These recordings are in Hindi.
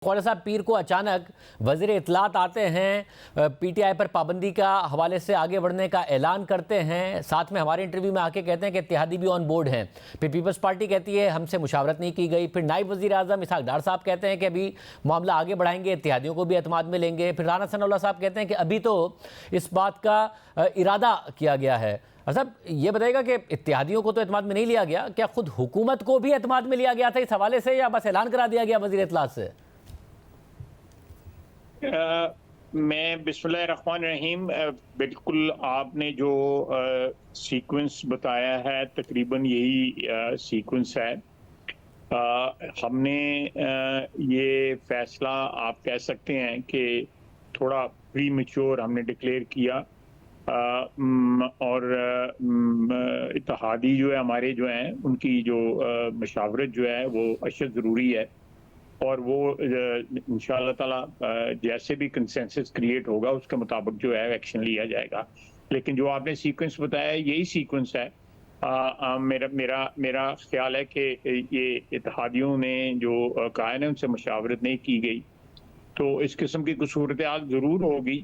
ख्वाजा साहब पीर को अचानक वज़ीर इत्तलात आते हैं, पीटीआई पर पाबंदी का हवाले से आगे बढ़ने का ऐलान करते हैं, साथ में हमारे इंटरव्यू में आके कहते हैं कि इत्तेहादी भी ऑन बोर्ड हैं। फिर पीपल्स पार्टी कहती है हमसे मुशावरत नहीं की गई। फिर नायब वज़ीर आज़म इसहाक डार साहब कहते हैं कि अभी मामला आगे बढ़ाएंगे, इत्तेहादियों को भी एतमाद में लेंगे। फिर राना सनाउल्लाह साहब कहते हैं कि अभी तो इस बात का इरादा किया गया है। साहब ये बताइएगा कि इत्तेहादियों को तो एतमाद में नहीं लिया गया, क्या खुद हुकूमत को भी एतमाद में लिया गया था इस हवाले से, या बस ऐलान करा दिया गया वज़ीर इत्तलात से? मैं बिस्मिल्लाहिर्रहमानिर्रहीम, बिल्कुल आपने जो सीक्वेंस बताया है तकरीबन यही सीक्वेंस है। हमने ये फैसला आप कह सकते हैं कि थोड़ा प्रीमेच्योर हमने डिक्लेयर किया, और इत्तेहादी जो है हमारे जो हैं उनकी जो मशावरत जो है वो अशद ज़रूरी है, और वो इंशाअल्लाह ताला जैसे भी कंसेंसस क्रिएट होगा उसके मुताबिक जो है एक्शन लिया जाएगा। लेकिन जो आपने सीक्वेंस बताया यही सीक्वेंस है। मेरा मेरा मेरा ख्याल है कि ये इत्तेहादियों ने जो कहा है ना उनसे मशावरत नहीं की गई, तो इस किस्म की कुछ सूरत हाल ज़रूर होगी।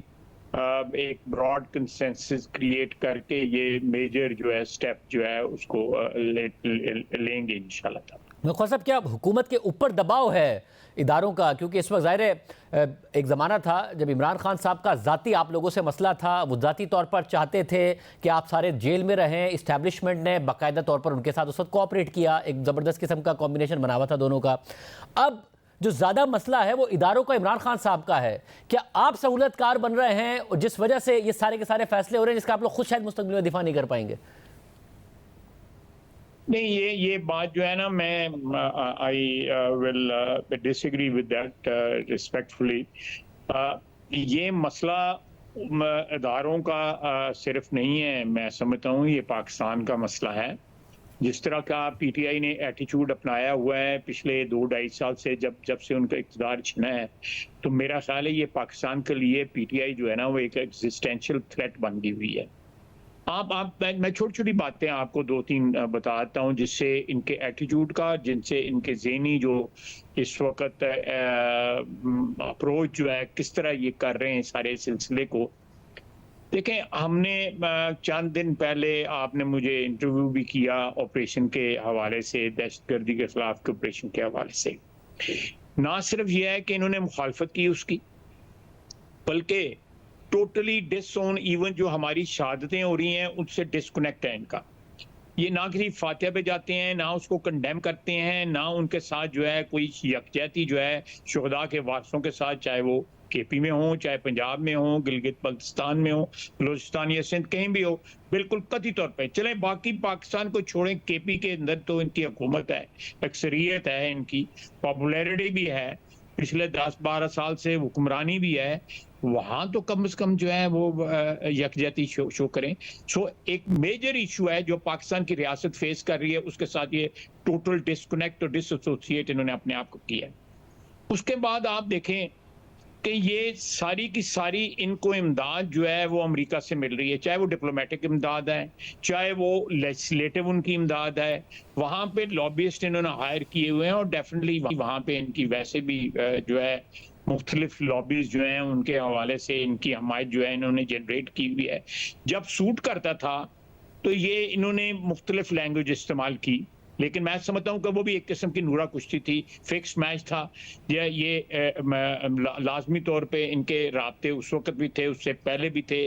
एक ब्रॉड कंसेंसस क्रिएट करके ये मेजर जो है स्टेप जो है उसको लेंगे इंशाअल्लाह ताला। ख्वाजा साहब, क्या हुकूमत के ऊपर दबाव है इदारों का? क्योंकि इस वक्त ज़ाहिर है एक ज़माना था जब इमरान खान साहब का ज़ाती आप लोगों से मसला था, वो ज़ाती तौर पर चाहते थे कि आप सारे जेल में रहें। इस्टेब्लिशमेंट ने बाकायदा तौर पर उनके साथ उस वक्त कोऑपरेट किया, एक ज़बरदस्त किस्म का कॉम्बिनेशन बना हुआ था दोनों का। अब जो ज़्यादा मसला है वो इदारों का, इमरान खान साहब का है। क्या आप सहूलतकार बन रहे हैं और जिस वजह से ये सारे के सारे फैसले हो रहे हैं जिसका आप लोग खुद शायद मुस्तकबिल में दिफा नहीं कर पाएंगे? नहीं, ये बात जो है ना, मैं I will disagree with that respectfully. ये मसला इदारों का सिर्फ नहीं है, मैं समझता हूँ ये पाकिस्तान का मसला है। जिस तरह का पीटीआई ने एटीट्यूड अपनाया हुआ है पिछले 2-2.5 साल से, जब से उनका इक़्तिदार छिना है, तो मेरा ख्याल है ये पाकिस्तान के लिए पीटीआई जो है ना वो एक एग्जिस्टेंशियल थ्रेट बन गई हुई है। मैं छोटी-छोटी बातें आपको 2-3 बताता हूँ जिससे इनके एटीट्यूड का, जिनसे इनके ज़हनी जो इस वक़्त अप्रोच जो है किस तरह ये कर रहे हैं सारे सिलसिले को। देखें, हमने चंद दिन पहले आपने मुझे इंटरव्यू भी किया ऑपरेशन के हवाले से, दहशतगर्दी के खिलाफ के ऑपरेशन के हवाले से। ना सिर्फ ये है कि इन्होंने मुखालफत की उसकी, बल्कि टोटली डिसओन, इवन जो हमारी शहादतें हो रही हैं उनसे डिस्कनेक्ट है इनका। ये ना किसी फातिहा पे जाते हैं, ना उसको कंडेम करते हैं, ना उनके साथ जो है कोई यकजहती जो है शुहदा के वारसों के साथ, चाहे वो केपी में हो, चाहे पंजाब में हो, गिलगित बल्तिस्तान में हो, बलूचिस्तान या सिंध कहीं भी हो, बिल्कुल कतई तौर पे चले। बाकी पाकिस्तान को छोड़ें, केपी के अंदर तो इनकी हुकूमत है, अक्सरियत है, इनकी पॉपुलैरिटी भी है, पिछले 10-12 साल से हुक्मरानी भी है। वहां तो कम से कम जो है वो यकजहती शो करें। सो एक मेजर इशू है जो पाकिस्तान की रियासत फेस कर रही है, उसके साथ ये टोटल डिस्कनेक्ट और डिसएसोसिएट इन्होंने अपने आप को किया है। उसके बाद आप देखें कि ये सारी की सारी इनको इमदाद जो है वो अमेरिका से मिल रही है, चाहे वो डिप्लोमेटिक इमदाद है, चाहे वो लेजिस्लेटिव उनकी इमदाद है। वहाँ पे लॉबिस्ट इन्होंने हायर किए हुए हैं, और डेफिनेटली वहाँ पे इनकी वैसे भी जो है मुख्तलिफ लॉबीज जो हैं उनके हवाले से इनकी हमायत जो है इन्होंने जनरेट की हुई है। जब सूट करता था तो ये इन्होंने मुख्तलिफ लैंग्वेज इस्तेमाल की, लेकिन मैं समझता हूँ कि वो भी एक किस्म की नूरा कुश्ती थी, फिक्स मैच था। ये लाजमी तौर पे इनके राब्ते उस वक्त भी थे, उससे पहले भी थे,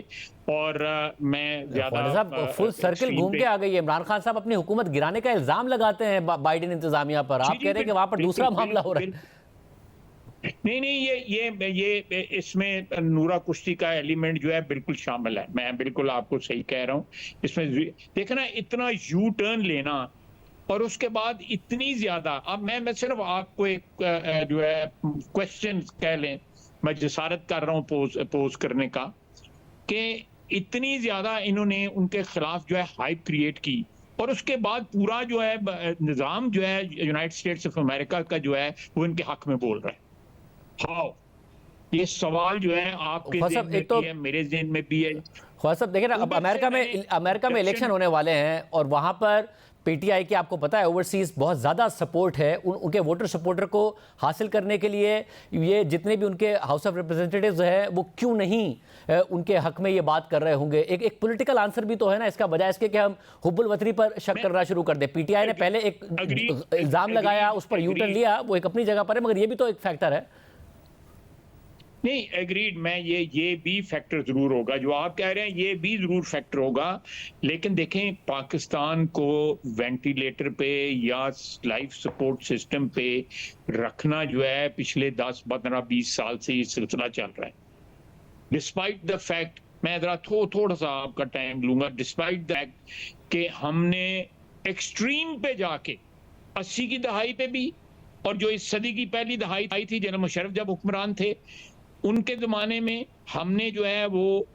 और मैं ज्यादा फुल सर्किल घूम के आ गई है। इमरान खान साहब अपनी हुकूमत गिराने का इल्जाम लगाते हैं बाइडेन इंतजामिया पर, आप कह रहे हैं कि वहां पर दूसरा मामला हो रहा है। नहीं, ये इसमें नूरा कुश्ती का एलिमेंट जो है बिल्कुल शामिल है। मैं बिल्कुल आपको सही कह रहा हूँ। इसमें देखना ना, इतना यू टर्न लेना और उसके बाद इतनी ज्यादा, अब मैं सिर्फ आपको एक जो है क्वेश्चन कह लें, मैं जसारत कर रहा हूँ पोज करने का, कि इतनी ज्यादा इन्होंने उनके खिलाफ जो है हाइप क्रिएट की, और उसके बाद पूरा जो है निजाम जो है यूनाइटेड स्टेट्स ऑफ अमेरिका का जो है वो इनके हक में बोल रहा है। हाउ? ये सवाल जो है आपके ख्वाजा ज़हन साहब, में एक तो भी है, मेरे ज़हन में भी है। ख्वाजा साहब देखिए ना, अब उधर से मैंने अमेरिका में इलेक्शन दक्षिण होने वाले हैं और वहां पर पीटीआई की, आपको पता है, ओवरसीज बहुत ज़्यादा सपोर्ट है। उनके वोटर सपोर्टर को हासिल करने के लिए ये जितने भी उनके हाउस ऑफ रिप्रेजेंटेटिव्स हैं वो क्यों नहीं उनके हक में ये बात कर रहे होंगे। एक पॉलिटिकल आंसर भी तो है ना इसका, बजाय इसके कि हम हुब्बुल वतनी पर शक करना शुरू कर दे। पीटीआई ने पहले एक इल्ज़ाम लगाया, उस पर यूटर्न लिया, वो एक अपनी जगह पर है, मगर ये भी तो एक फैक्टर है। नहीं, एग्रीड, मैं ये भी फैक्टर जरूर होगा जो आप कह रहे हैं, ये भी जरूर फैक्टर होगा। लेकिन देखें, पाकिस्तान को वेंटिलेटर पे या लाइफ सपोर्ट सिस्टम पे रखना जो है पिछले 10 15 20 साल से ये सिलसिला चल रहा है। डिस्पाइट द फैक्ट, मैं जरा थोड़ा सा आपका टाइम लूंगा, डिस्पाइट द फैक्ट कि हमने एक्सट्रीम पे जाके 80 की दहाई पे भी, और जो इस सदी की पहली दहाई आई थी जनरल मुशर्रफ जब हुक्मरान थे, उनके ज़माने में हमने जो है वो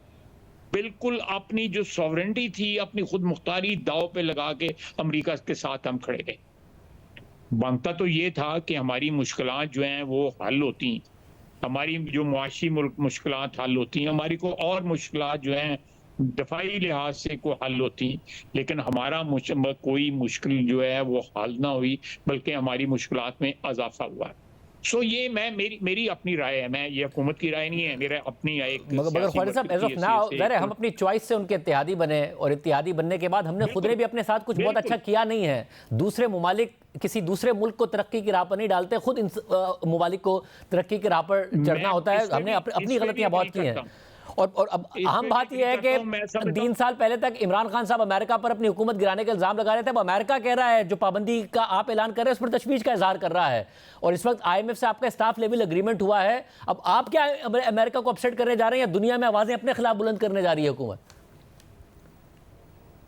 बिल्कुल अपनी जो सॉवरेंटी थी, अपनी खुद मुख्तारी दाव पे लगा के अमेरिका के साथ हम खड़े रहे। बनता तो ये था कि हमारी मुश्किलात जो हैं वो हल होती, हमारी जो मुआशी मुश्किलात हल होती, हमारी को और मुश्किलात जो हैं दफाई लिहाज से को हल होती, लेकिन हमारा कोई मुश्किल जो है वो हल ना हुई, बल्कि हमारी मुश्किलात में इजाफा हुआ। सो ये मेरी अपनी राय है, मैं ये हुकूमत की राय नहीं है, मेरा अपनी एक मगर Khwaja Sahab, as of now ज़ाहिर है हम अपनी चॉइस से उनके इत्तेहादी बने, और इत्तेहादी बनने के बाद हमने खुद ने भी अपने साथ कुछ बहुत अच्छा किया नहीं है। दूसरे ममालिक किसी दूसरे मुल्क को तरक्की की राह पर नहीं डालते, खुद इन ममालिक को तरक्की की राह पर चढ़ना होता है। हमने अपनी गलतियां बहुत की हैं। और अब अहम बात यह है कि 3 साल पहले तक इमरान खान साहब अमेरिका पर अपनी हुकूमत गिराने का इल्जाम लगा रहे थे। अब अमेरिका कह रहा है, जो पाबंदी का आप ऐलान कर रहे हैं उस पर तशवीश का इजहार कर रहा है, और इस वक्त IMF से आपका स्टाफ लेवल एग्रीमेंट हुआ है। अब आप क्या अमेरिका को अपसेट करने जा रहे हैं, या दुनिया में आवाजें अपने खिलाफ बुलंद करने जा रही है हुकूमत?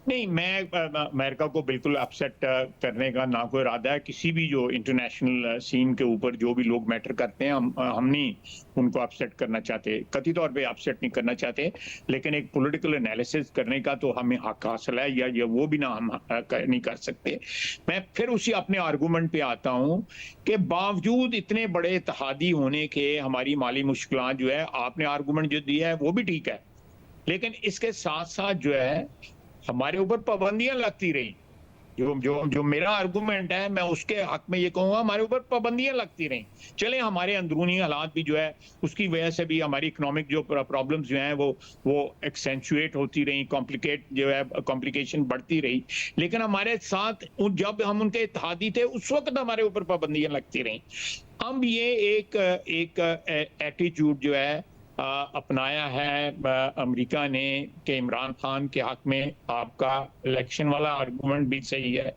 नहीं, मैं अमेरिका को बिल्कुल अपसेट करने का ना कोई इरादा है। किसी भी जो इंटरनेशनल सीन के ऊपर जो भी लोग मैटर करते हैं, हम नहीं उनको अपसेट करना चाहते, कतई तौर पे अपसेट नहीं करना चाहते, लेकिन एक पॉलिटिकल एनालिसिस करने का तो हमें हक हासिल है, या वो भी ना हम नहीं कर सकते। मैं फिर उसी अपने आर्गूमेंट पे आता हूँ कि बावजूद इतने बड़े इत्तेहादी होने के हमारी माली मुश्किलात जो है, आपने आर्गूमेंट जो दिया है वो भी ठीक है, लेकिन इसके साथ साथ जो है हमारे ऊपर पाबंदियां लगती रही। जो मेरा आर्गुमेंट है, मैं उसके हक में ये कहूंगा, हमारे ऊपर पाबंदियां लगती रही। चले हमारे अंदरूनी हालात भी जो है उसकी वजह से भी हमारी इकोनॉमिक जो प्रॉब्लम्स जो हैं वो एक्सेंचुएट होती रही, कॉम्प्लिकेशन बढ़ती रही, लेकिन हमारे साथ जब हम उनके इत्तेहादी थे उस वक्त हमारे ऊपर पाबंदियां लगती रही। अब ये एक एटीट्यूड जो है अपनाया है अमेरिका ने कि इमरान खान के हक में आपका इलेक्शन वाला आर्गुमेंट भी सही है,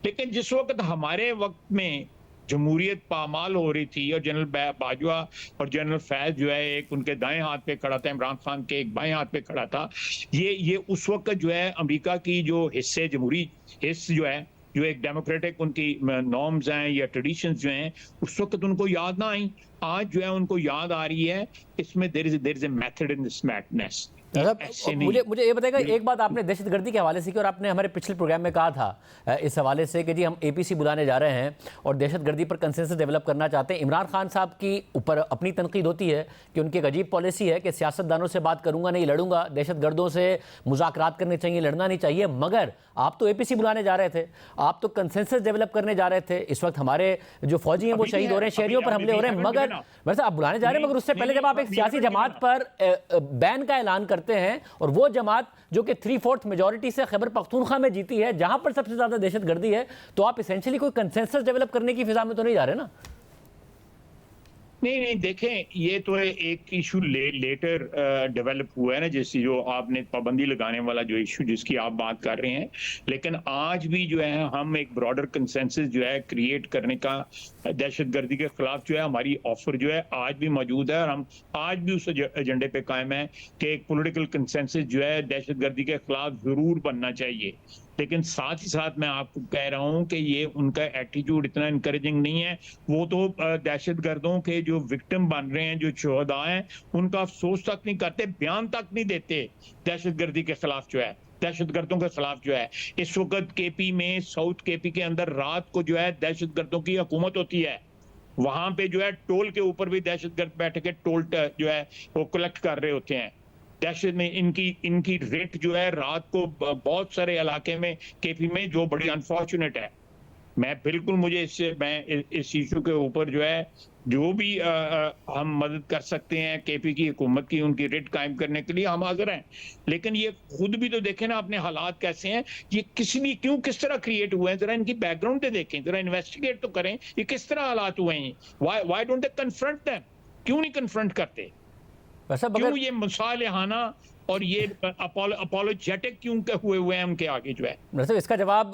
लेकिन जिस वक्त हमारे वक्त में जमहूरियत पामाल हो रही थी और जनरल बाजवा और जनरल फैज जो है एक उनके दाएं हाथ पे खड़ा था, इमरान खान के एक बाएं हाथ पे खड़ा था, ये उस वक्त जो है अमेरिका की जो हिस्से जमहूरी हिस्स जो है, जो एक डेमोक्रेटिक उनकी नॉर्म्स हैं या ट्रेडिशंस जो हैं, उस वक्त उनको याद ना आई, आज जो है उनको याद आ रही है। इसमें there is a method in this madness. मुझे ये बताएगा, एक बात आपने दहशतगर्दी के हवाले से की, और आपने हमारे पिछले प्रोग्राम में कहा था इस हवाले से कि जी हम APC बुलाने जा रहे हैं और दहशतगर्दी पर कंसेंसस डेवलप करना चाहते हैं। इमरान खान साहब की ऊपर अपनी तनकीद होती है कि उनकी एक अजीब पॉलिसी है कि सियासतदानों से बात करूंगा नहीं, लड़ूंगा, दहशतगर्दों से मुज़ाकरात करने चाहिए, लड़ना नहीं चाहिए। मगर आप तो APC बुलाने जा रहे थे, आप तो कंसेंसस डेवलप करने जा रहे थे। इस वक्त हमारे जो फौजी हैं वो शहीद हो रहे हैं, शहरियों पर हमले हो रहे हैं, मगर वैसे आप बुलाने जा रहे हैं, मगर उससे पहले जब आप एक सियासी जमात पर बैन का ऐलान करते हैं, और वो जमात जो कि 3/4 मेजॉरिटी से खैबर पख्तूनख्वा में जीती है, जहां पर सबसे ज्यादा दहशतगर्दी है, तो आप इसेंशियली कोई कंसेंसस डेवलप करने की फिजा में तो नहीं जा रहे ना? नहीं, देखें, ये तो एक इशू लेटर डेवलप हुआ है ना, जैसे जो आपने पाबंदी लगाने वाला जो इशू जिसकी आप बात कर रहे हैं, लेकिन आज भी जो है हम एक ब्रॉडर कंसेंसस जो है क्रिएट करने का दहशतगर्दी के खिलाफ जो है हमारी ऑफर जो है आज भी मौजूद है, और हम आज भी उस एजेंडे पे कायम है कि एक पॉलिटिकल कंसेंसस जो है दहशतगर्दी के खिलाफ जरूर बनना चाहिए। लेकिन साथ ही साथ मैं आपको कह रहा हूं कि ये उनका एटीट्यूड इतना इनकरेजिंग नहीं है। वो तो दहशतगर्दों के जो विक्टिम बन रहे हैं, जो शोहदा हैं, उनका अफसोस तक नहीं करते, बयान तक नहीं देते दहशतगर्दी के खिलाफ जो है, दहशतगर्दों के खिलाफ जो है। इस वक्त KP में, साउथ KP के अंदर रात को जो है दहशतगर्दों की हुकूमत होती है, वहां पे जो है टोल के ऊपर भी दहशतगर्द बैठ के टोल जो है वो कलेक्ट कर रहे होते हैं। दहशत में इनकी रेट जो है रात को बहुत सारे इलाके में केपी में जो बड़ी अनफॉर्चुनेट है। मैं बिल्कुल मैं इस इशू के ऊपर जो है जो भी हम मदद कर सकते हैं केपी की हुकूमत की, उनकी रेट कायम करने के लिए हम हाजिर हैं। लेकिन ये खुद भी तो देखें ना अपने हालात कैसे हैं, ये किस तरह क्रिएट हुए हैं, जरा इनकी बैकग्राउंड पे देखें, जरा इन्वेस्टिगेट तो करें, ये किस तरह हालात हुए हैं। Why don't they confront them? क्यों नहीं कन्फ्रंट करते? क्यों ये मुसालिहाना और ये अपोलोजेटिक क्यों हुए हैं उनके आगे जो है? मतलब इसका जवाब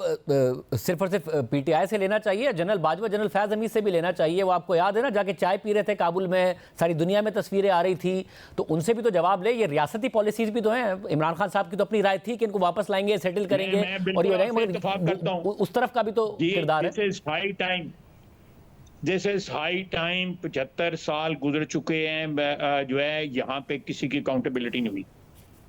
सिर्फ और सिर्फ पीटीआई से लेना चाहिए, जनरल बाजवा, जनरल फैज हमीद से भी लेना चाहिए। वो आपको याद है ना, जाके चाय पी रहे थे काबुल में, सारी दुनिया में तस्वीरें आ रही थी, तो उनसे भी तो जवाब ले। ये रियासती पॉलिसीज भी तो हैं। इमरान खान साहब की तो अपनी राय थी कि इनको वापस लाएंगे, सेटल करेंगे और ये हो जाएंगे, मगर उस तरफ का भी तो किरदार है। This is high time. 75 साल गुजर चुके हैं जो है यहाँ पे किसी की अकाउंटेबिलिटी नहीं हुई।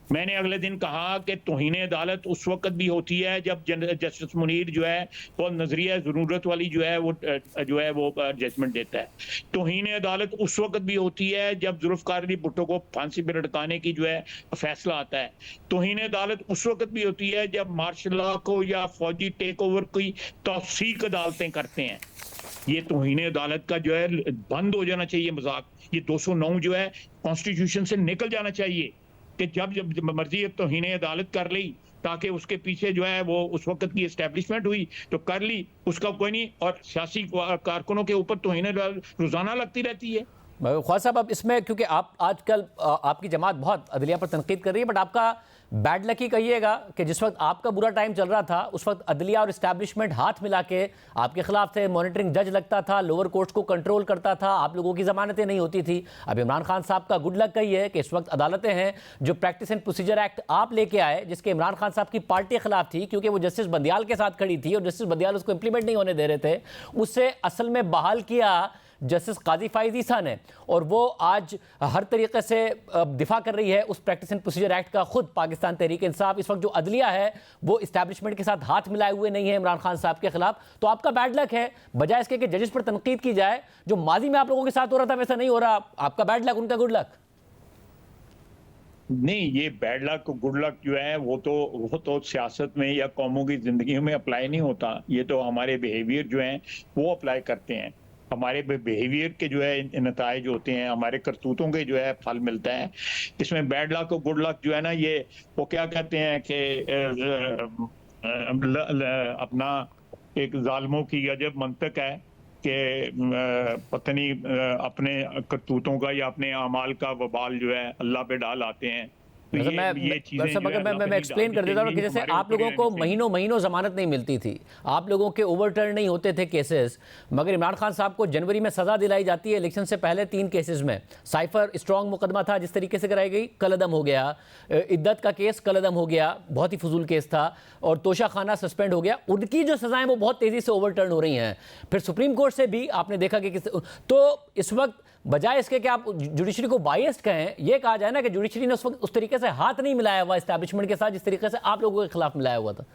मैंने अगले दिन कहा कि तौहीन अदालत उस वक्त भी होती है जब जस्टिस मुनीर जो है वो नजरिया ज़रूरत वाली जो है वो जजमेंट देता है। तौहीन अदालत उस वक्त भी होती है जब जुल्फ़िकार अली भुट्टो को फांसी पर लटकाने की जो है फैसला आता है। तौहीन अदालत उस वक्त भी होती है जब मार्शल लॉ को या फौजी टेक ओवर की तौसीक अदालतें करते हैं। ये तौहीन अदालत का जो है बंद हो जाना चाहिए मजाक। ये 209 जो है कॉन्स्टिट्यूशन से निकल जाना चाहिए कि जब मर्जी तौहीन अदालत कर ली, ताकि उसके पीछे जो है वो उस वक्त की एस्टेब्लिशमेंट हुई तो कर ली, उसका कोई नहीं। और सियासी कारकुनों के ऊपर तौहीन अदालत रोजाना लगती रहती है। ख्वाजा साहब, अब इसमें क्योंकि आप आजकल आपकी जमात बहुत अदलिया पर तनकीद कर रही है, बट आपका बैड लक ही कहिएगा कि जिस वक्त आपका बुरा टाइम चल रहा था उस वक्त अदलिया और इस्टेब्लिशमेंट हाथ मिला के आपके खिलाफ थे। मॉनिटरिंग जज लगता था, लोअर कोर्ट्स को कंट्रोल करता था, आप लोगों की जमानतें नहीं होती थी। अब इमरान खान साहब का गुड लक कही है कि इस वक्त अदालतें हैं। जो प्रैक्टिस एंड प्रोसीजर एक्ट आप लेके आए, जिसके इमरान खान साहब की पार्टी के खिलाफ थी क्योंकि वो जस्टिस बंदियाल के साथ खड़ी थी और जस्टिस बंदियाल उसको इंप्लीमेंट नहीं होने दे रहे थे, उससे असल में बहाल किया जस्टिस काजी फाइज ईसा ने, और वो आज हर तरीके से दिफा कर रही है उस प्रैक्टिस एंड प्रोसीजर एक्ट का। खुद पाकिस्तान तहरीक इंसाफ इस वक्त जो अदलिया है वो इस्टेब्लिशमेंट के साथ हाथ मिलाए हुए नहीं है इमरान खान साहब के खिलाफ। तो आपका बैड लक है, बजाय इसके कि जजेस पर तनकीद की जाए, जो माजी में आप लोगों के साथ हो रहा था वैसा नहीं हो रहा। आपका बैड लक, उनका गुड लक। नहीं, ये बैड लक गुड लक जो है वो तो सियासत में या कौमों की जिंदगी में अप्लाई नहीं होता। ये तो हमारे बिहेवियर जो हैं वो अप्लाई करते हैं। हमारे बिहेवियर के जो है नताइज होते हैं, हमारे करतूतों के जो है फल मिलता है। इसमें बैड लक और गुड लक जो है ना, ये वो क्या कहते हैं कि अपना एक जालिमों की अजब मंतक है कि पता नहीं अपने करतूतों का या अपने अमाल का वबाल जो है अल्लाह पे डाल आते हैं। तो मैं एक्सप्लेन कर देता हूँ कि जैसे आप लोगों को महीनों महीनों जमानत नहीं मिलती थी, आप लोगों के ओवरटर्न नहीं होते थे केसेस, मगर इमरान खान साहब को जनवरी में सजा दिलाई जाती है इलेक्शन से पहले 3 केसेस में। साइफर स्ट्रॉन्ग मुकदमा था जिस तरीके से कराई गई, कलअदम हो गया। इद्दत का केस कलअदम हो गया, बहुत ही फजूल केस था। और तोशा खाना सस्पेंड हो गया। उनकी जो सजाएं वो बहुत तेजी से ओवरटर्न हो रही हैं। फिर सुप्रीम कोर्ट से भी आपने देखा कि तो इस वक्त बजाय इसके कि आप जुडिशरी को बायस्ड कहें, यह कहा जाए ना कि जुडिशरी ने उस वक्त उस तरीके से हाथ नहीं मिलाया हुआ एस्टैब्लिशमेंट के साथ जिस तरीके से आप लोगों के खिलाफ मिलाया हुआ था।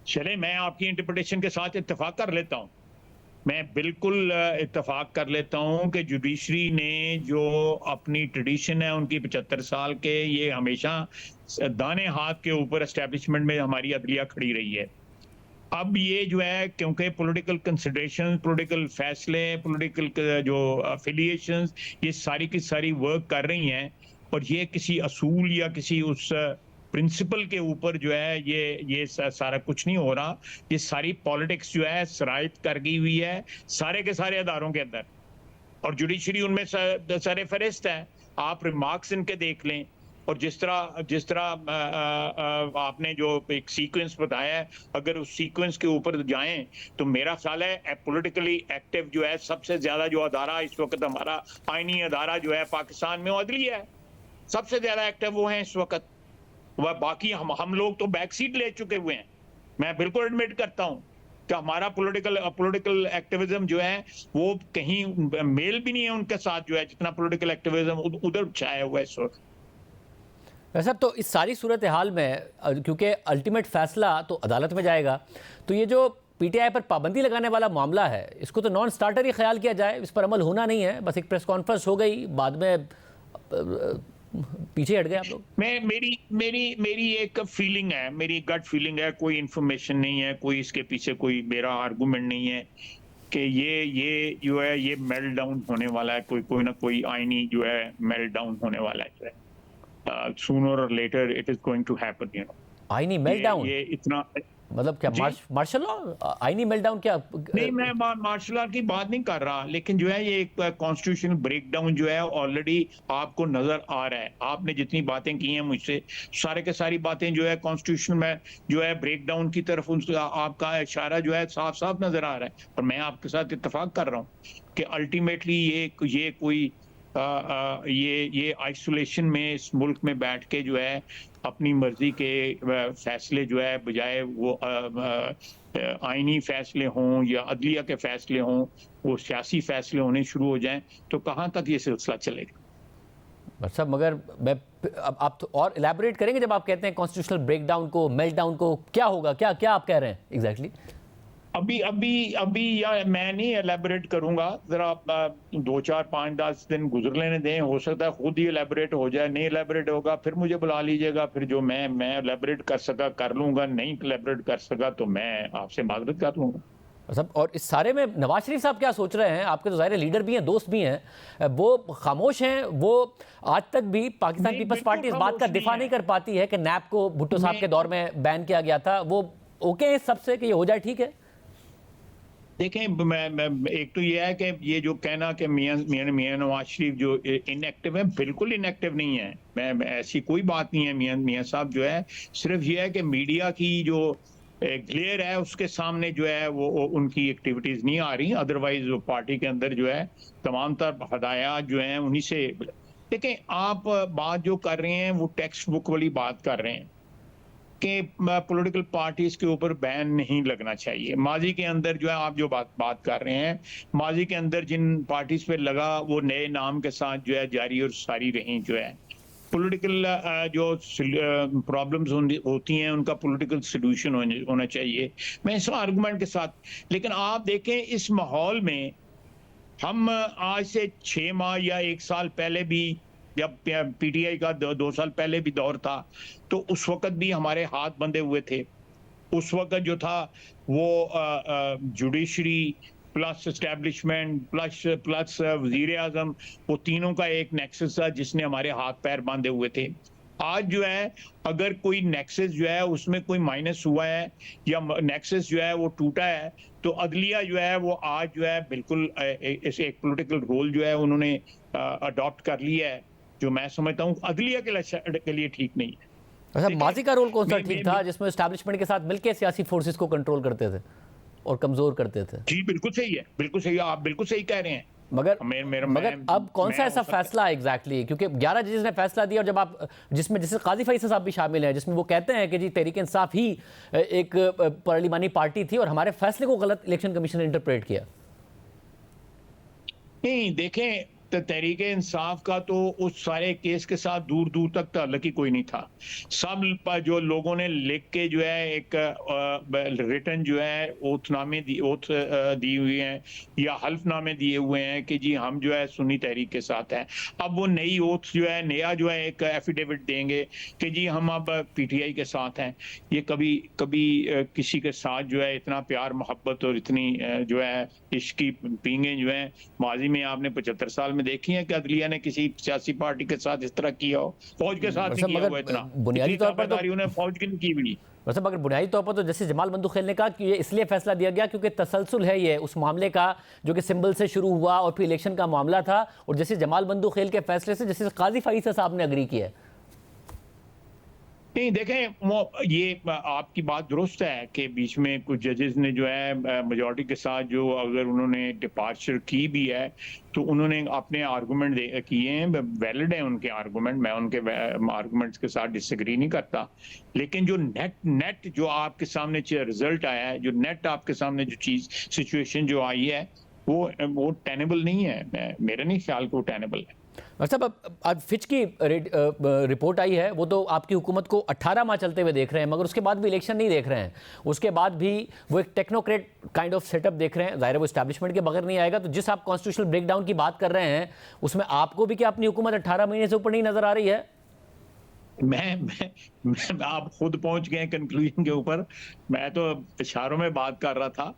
चले, मैं आपकी इंटरप्रिटेशन के साथ इत्तेफाक कर लेता हूं। मैं बिल्कुल इत्तेफाक कर लेता हूं कि जुडिशरी ने जो अपनी ट्रेडिशन है उनकी 75 साल के, ये हमेशा दाने हाथ के ऊपर एस्टैब्लिशमेंट में हमारी अदलिया खड़ी रही है। अब ये जो है क्योंकि पॉलिटिकल कंसिडरेशन, पॉलिटिकल फैसले, पॉलिटिकल जो अफिलिएशंस, ये सारी की सारी वर्क कर रही हैं, और ये किसी असूल या किसी उस प्रिंसिपल के ऊपर जो है ये सारा कुछ नहीं हो रहा। ये सारी पॉलिटिक्स जो है सरायत कर गई हुई है सारे के सारे अदारों के अंदर, और जुडिशरी उनमें सरे फहरिस्त है। आप रिमार्क्स इनके देख लें, और जिस तरह आपने जो एक सीक्वेंस बताया है, अगर उस सीक्वेंस के ऊपर जाएं तो मेरा ख्याल है पॉलिटिकली एक्टिव जो है सबसे ज्यादा जो अदारा इस वक्त हमारा आईनी अदारा जो है पाकिस्तान में अदलिया है। सबसे ज्यादा एक्टिव वो हैं इस वक्त। वह बाकी हम लोग तो बैक सीट ले चुके हुए हैं। मैं बिल्कुल एडमिट करता हूँ कि हमारा पॉलिटिकल एक्टिविज्म जो है वो कहीं मेल भी नहीं है उनके साथ जो है, जितना पॉलिटिकल एक्टिविज्म उधर छाया हुआ है इस वक्त। वैसे तो इस सारी सूरत हाल में क्योंकि अल्टीमेट फैसला तो अदालत में जाएगा, तो ये जो पीटीआई पर पाबंदी लगाने वाला मामला है, इसको तो नॉन स्टार्टर ही ख्याल किया जाए, इस पर अमल होना नहीं है, बस एक प्रेस कॉन्फ्रेंस हो गई, बाद में पीछे हट गए आप लोग। मैं मेरी एक फीलिंग है, मेरी गट फीलिंग है, कोई इंफॉर्मेशन नहीं है, कोई इसके पीछे कोई मेरा आर्गुमेंट नहीं है कि ये जो है ये मेल्ट डाउन होने वाला है, कोई ना कोई आईनी जो है मेल्ट डाउन होने वाला है, जो है सूनर और later it is going to happen, you know. आईनी मेल्ट डाउन ये इतना मतलब क्या, मार्शल लॉ, आईनी मेल्ट डाउन क्या? नहीं, मैं मार्शल आर्ट की बात नहीं कर रहा, लेकिन जो है ये एक कॉन्स्टिट्यूशनल ब्रेकडाउन जो है ऑलरेडी आपको नजर आ रहा है। आपने जितनी बातें की हैं मुझसे, सारे के सारी बातें जो है कॉन्स्टिट्यूशन में जो है ब्रेकडाउन की तरफ उनका आपका इशारा जो है साफ साफ नजर आ रहा है। और मैं आपके साथ इत्तेफाक कर रहा हूँ कि अल्टीमेटली ये कोई ये आइसोलेशन में इस मुल्क में बैठ के जो है अपनी मर्जी के फैसले जो है, बजाय वो आईनी फैसले हों या अदलिया के फैसले हों, वो सियासी फैसले होने शुरू हो जाएं, तो कहाँ तक ये सिलसिला चलेगा? अच्छा, मगर मैं अब आप तो और इलैबोरेट करेंगे जब आप कहते हैं कॉन्स्टिट्यूशनल ब्रेकडाउन को, मेल्टडाउन को, क्या होगा, क्या आप कह रहे हैं एग्जैक्टली? अभी या मैं नहीं एलैबोरेट करूंगा, जरा 2 4 5 10 दिन गुजर लेने दें, हो सकता है खुद ही एलैबोरेट हो जाए। नहीं एलैबोरेट होगा फिर मुझे बुला लीजिएगा, फिर जो मैं एलैबोरेट कर सका कर लूंगा, नहीं एलैबोरेट कर सका तो मैं आपसे माजरत कर लूंगा। सब और इस सारे में नवाज शरीफ साहब क्या सोच रहे हैं? आपके तो ज़ाहिर लीडर भी हैं, दोस्त भी हैं, वो खामोश हैं, वो आज तक भी पाकिस्तान पीपल्स पार्टी इस बात का दिफा नहीं कर पाती है कि नैप को भुट्टो साहब के दौर में बैन किया गया था। वो ओके है सबसे कि ये हो जाए, ठीक है? देखें, मैं एक तो ये है कि ये जो कहना कि मियां नवाज शरीफ जो इनएक्टिव है, बिल्कुल इनएक्टिव नहीं है। मैं ऐसी कोई बात नहीं है। मियां साहब जो है सिर्फ ये है कि मीडिया की जो ग्लेयर है उसके सामने जो है वो उनकी एक्टिविटीज नहीं आ रही, अदरवाइज वो पार्टी के अंदर जो है तमाम तर हदायत जो है उन्हीं से। देखें, आप बात जो कर रहे हैं वो टेक्स्ट बुक वाली बात कर रहे हैं कि पॉलिटिकल पार्टीज के ऊपर बैन नहीं लगना चाहिए। माजी के अंदर जो है आप जो बात कर रहे हैं, माजी के अंदर जिन पार्टीज पे लगा वो नए नाम के साथ जो है जारी और सारी रही। जो है पॉलिटिकल जो प्रॉब्लम्स होती हैं उनका पॉलिटिकल सोल्यूशन होना चाहिए, मैं इस आर्गुमेंट के साथ। लेकिन आप देखें इस माहौल में हम आज से 6 माह या 1 साल पहले भी, जब पीटीआई का 2 साल पहले भी दौर था, तो उस वक्त भी हमारे हाथ बंधे हुए थे। उस वक्त जो था वो जुडिशरी प्लस एस्टेब्लिशमेंट प्लस वजीर आजम, वो तीनों का एक नेक्सस था जिसने हमारे हाथ पैर बांधे हुए थे। आज जो है अगर कोई नेक्सस जो है उसमें कोई माइनस हुआ है या नेक्सस जो है वो टूटा है, तो अदलिया जो है वो आज जो है बिल्कुल एक पॉलिटिकल रोल जो है उन्होंने अडॉप्ट कर लिया है, जो मैं समझता हूँ अदलिया के लिए ठीक नहीं है। अच्छा, माजी का रोल कौन सा ठीक था जिसमें एस्टैब्लिशमेंट के साथ मिलकर सियासी फोर्सेस को कंट्रोल करते थे और कमजोर करते थे? जी बिल्कुल सही है, बिल्कुल सही है, आप बिल्कुल सही कह रहे हैं। मगर अब कौन सा ऐसा फैसला है एग्जैक्टली? क्योंकि 11 जजेस ने फैसला दिया, और जब आप जिसमें जैसे काजी फैसल साहब भी शामिल हैं, जिसमें वो कहते हैं कि जी तहरीक इंसाफ ही एक पार्लिमानी पार्टी थी और हमारे फैसले को गलत इलेक्शन कमीशन ने इंटरप्रेट किया। नहीं, देखें, तो तहरीक इंसाफ का तो उस सारे केस के साथ दूर दूर तक ताल्लुक ही कोई नहीं था। सब जो लोगों ने लिख के जो है एक रिटन जो है ओथनामे दी हुई हैं या हल्फनामे दिए हुए हैं कि जी हम जो है सुन्नी तहरीक के साथ हैं। अब वो नई ओथ जो है नया जो है एक एफिडेविट देंगे कि जी हम अब पीटीआई के साथ हैं। ये कभी किसी के साथ जो है इतना प्यार मोहब्बत और इतनी जो है इश्क की पींगे जो है माजी में आपने 75 साल में देखी है कि अदलिया ने किसी सियासी पार्टी के साथ इस तरह किया हो? फौज के साथ नहीं किया हुआ इतना। बुनियादी तौर पर तो उन्हें फौज की नहीं की हुई। वैसे मगर बुनियादी तौर पर तो जैसे जमाल बंदूखेल ने कहा कि ये इसलिए फैसला दिया गया क्योंकि तसलसल है ये उस मामले का जो कि सिंबल से शुरू हुआ और फिर इलेक्शन का मामला था, और जैसे जमाल बंदूखेल के फैसले से जैसे काजी फैसल साहब ने अग्री किया है। नहीं, देखें, ये आपकी बात दुरुस्त है कि बीच में कुछ जजेस ने जो है मेजॉरिटी के साथ जो अगर उन्होंने डिपार्चर की भी है तो उन्होंने अपने आर्गुमेंट किए हैं, वैलिड है उनके आर्गुमेंट, मैं उनके आर्गुमेंट्स के साथ डिसएग्री नहीं करता। लेकिन जो नेट जो आपके सामने रिजल्ट आया है, जो नेट आपके सामने जो चीज सिचुएशन जो आई है, वो टेनेबल नहीं है, मेरा नहीं ख्याल कि वो टेनेबल है। मतलब अब आज फिच की रिपोर्ट आई है, वो तो आपकी हुकूमत को 18 माह चलते हुए देख रहे हैं, मगर उसके बाद भी इलेक्शन नहीं देख रहे हैं, उसके बाद भी वो एक टेक्नोक्रेट काइंड ऑफ सेटअप देख रहे हैं। जाहिर है वो एस्टैब्लिशमेंट के बगैर नहीं आएगा। तो जिस आप कॉन्स्टिट्यूशनल ब्रेकडाउन की बात कर रहे हैं, उसमें आपको भी क्या अपनी हुकूमत 18 महीने से ऊपर नहीं नजर आ रही है? मैं आप खुद पहुंच गए कंक्लूजन के ऊपर। मैं तो इशारों में बात कर रहा था।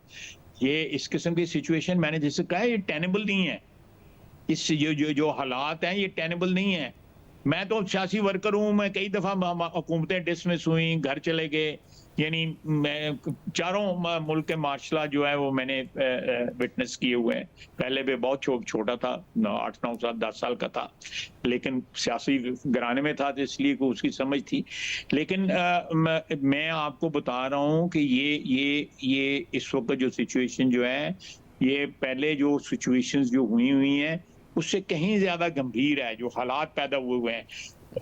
ये इस किस्म की सिचुएशन मैंने जैसे कहा, ये टेनेबल नहीं है। इस जो हालात हैं ये टेनेबल नहीं है। मैं तो सियासी वर्कर हूं, मैं कई दफा हुकूमतें डिसमिस हुई, घर चले गए, यानी मैं चारों मुल्क के मार्शला जो है वो मैंने विटनेस किए हुए हैं। पहले भी बहुत छोटा था, 8-9 साल 10 साल का था, लेकिन सियासी घराने में था तो इसलिए को उसकी समझ थी। लेकिन मैं आपको बता रहा हूं कि ये इस वक्त जो सिचुएशन जो है, ये पहले जो सिचुएशंस जो हुई हैं उससे कहीं ज्यादा गंभीर है। जो हालात पैदा हुए हैं,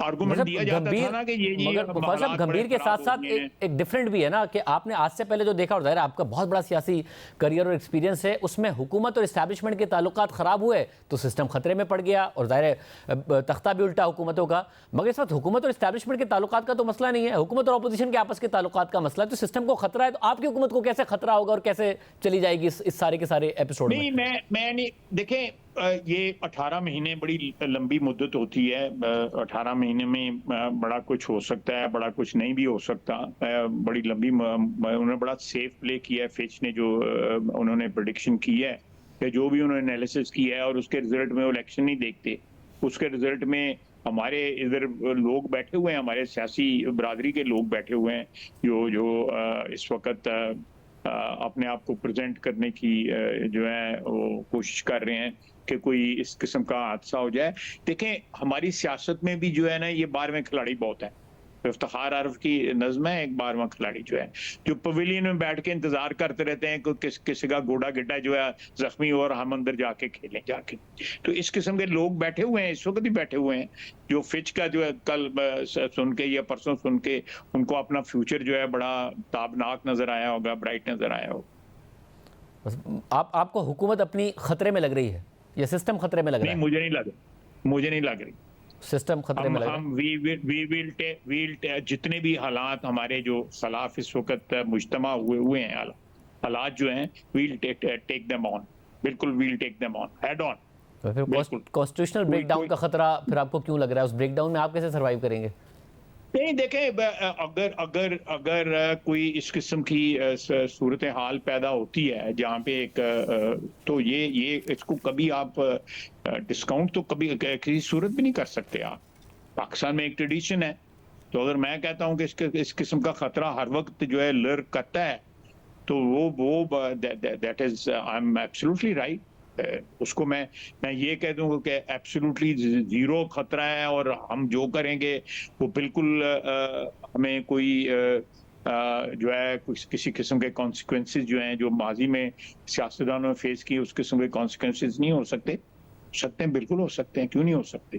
आर्गुमेंट दिया जाता था ना कि ये मगर मुफस्सल साहब गंभीर के साथ साथ एक डिफरेंट भी है ना, कि आपने आज से पहले जो देखा, और जाहिर है आपका बहुत बड़ा सियासी करियर और एक्सपीरियंस है, उसमें हुकूमत और इस्टेब्लिशमेंट के ताल्लुकात खराब हुए तो सिस्टम खतरे में पड़ गया, और जाहिर है तख्ता भी उल्टा हुकूमतों का। मगर इस वक्त हुकूमत और इस्टेब्लिशमेंट के ताल्लुकात का तो मसला नहीं है, हुकूमत और अपोजिशन के आपस के ताल्लुकात का मसला है। तो सिस्टम को खतरा है, तो आपकी हुकूमत को कैसे खतरा होगा और कैसे चली जाएगी इस सारे के सारे एपिसोड में? मैं नहीं, देखें, ये 18 महीने बड़ी लंबी मुद्दत होती है। 18 महीने में बड़ा कुछ हो सकता है, बड़ा कुछ नहीं भी हो सकता। बड़ी लंबी, उन्होंने बड़ा सेफ प्ले किया है फिच ने, जो उन्होंने प्रेडिक्शन की है कि जो भी उन्होंने एनालिसिस किया है, और उसके रिजल्ट में वो इलेक्शन नहीं देखते। उसके रिजल्ट में हमारे इधर लोग बैठे हुए हैं, हमारे सियासी बरादरी के लोग बैठे हुए हैं जो इस वक्त अपने आप को प्रेजेंट करने की जो है वो कोशिश कर रहे हैं कि कोई इस किस्म का हादसा हो जाए। देखें, हमारी सियासत में भी जो है ना, ये 12वें खिलाड़ी बहुत है। इफ्तिखार आरिफ की नज़्म है, एक 12वां खिलाड़ी जो है, जो पवेलियन में बैठ के इंतजार करते रहते हैं कि किसी का गोड़ा गिड्डा जो है जख्मी हो और हम अंदर जाके खेलें जाके। तो इस किस्म के लोग बैठे हुए हैं, इस वक्त भी बैठे हुए हैं, जो फिच का जो है कल सुन के या परसों सुन के उनको अपना फ्यूचर जो है बड़ा ताबनाक नजर आया होगा, ब्राइट नजर आया होगा। आपको हुकूमत अपनी खतरे में लग रही है या सिस्टम खतरे में लग रहा है? नहीं, मुझे नहीं लग रही सिस्टम खतरे में लग रहा है। हम वील जितने भी हालात हमारे जो खिलाफ इस वक्त मुज्तमा हुए हैं, हालात जो हैं, वील टेक देम ऑन, बिल्कुल we'll take them on, head on. तो फिर कॉन्स्टिट्यूशनल ब्रेकडाउन का खतरा फिर आपको क्यों लग रहा है? उस ब्रेकडाउन में आप कैसे सर्वाइव करेंगे? नहीं, देखें, अगर कोई इस किस्म की सूरत हाल पैदा होती है जहाँ पे तो ये इसको कभी आप डिस्काउंट तो कभी किसी सूरत भी नहीं कर सकते आप। पाकिस्तान में एक ट्रेडिशन है, तो अगर मैं कहता हूँ कि इस किस्म का खतरा हर वक्त जो है लर्क करता है, तो वो that is, I am absolutely right. उसको मैं ये कह दूंगा कि एब्सोल्युटली जीरो खतरा है, और हम जो करेंगे वो बिल्कुल हमें कोई जो है किसी किस्म के कॉन्सिक्वेंसेस जो हैं, जो माजी में सियासतदानों ने फेस किए, उस किस्म के कॉन्सिक्वेंसेस नहीं हो सकते। बिल्कुल हो सकते हैं, क्यों नहीं हो सकते।